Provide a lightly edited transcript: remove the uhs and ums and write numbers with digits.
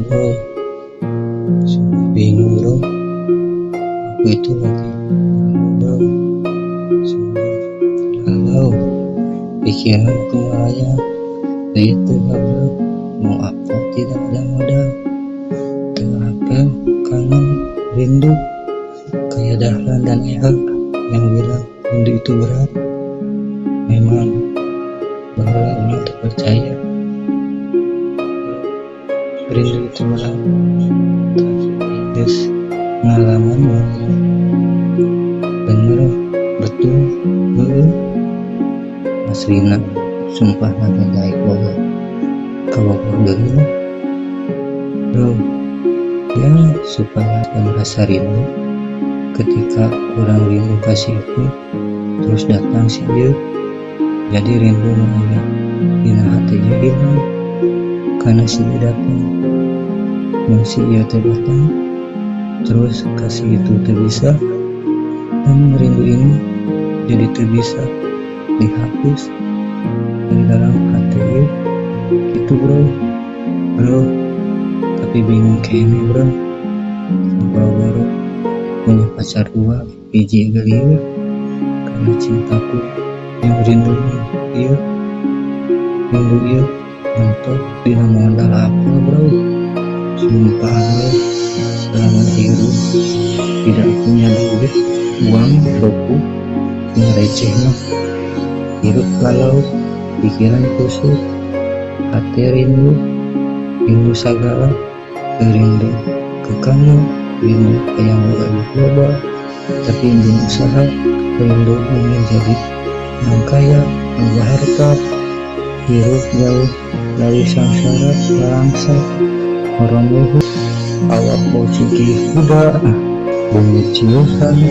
bro, sungguh bingung bro. Aku itu lagi galau bro, sungguh galau. Pikiranku melayang, itu bro, mau apa tidak ada modal. Terapel, kangen, rindu, kayak Dahlan dan Ea yang bilang rindu itu berat. Memang berulang-ulang tak percaya. Rindu itu berat, terus pengalaman banget. Bener, betul, Mas Rina, sumpah nanti naik bola. Kalau dulu, bro, ya supaya ada merasa rindu. Ketika kurang rindu kasihku, terus datang si dia, jadi rindu mengingat dina hatinya hilang. Karena si dia datang, masih ia terdatang, terus kasih itu terbisa, dan rindu ini jadi terbisa dihapus dari dalam hati ia. Itu bro, tapi bingung kayak ini bro. Baru punya pacar dua, biji gelir, karena cintaku yang rindu ia, mentok bila modal apa bro. Sumpah bro, selama hidup tidak punya duit, uang, rokok, yang receh mah. Hidup galau, pikiran kusut, hati rindu segala, rindu ke kamu, rindu ke yang gak dicoba, tapi ingin usaha, rindu ingin jadi yang kaya, yang berharta. Hidup jauh dari sangsara, bangsa orang luhur, awak bau ciki kuda, bumi ciusan.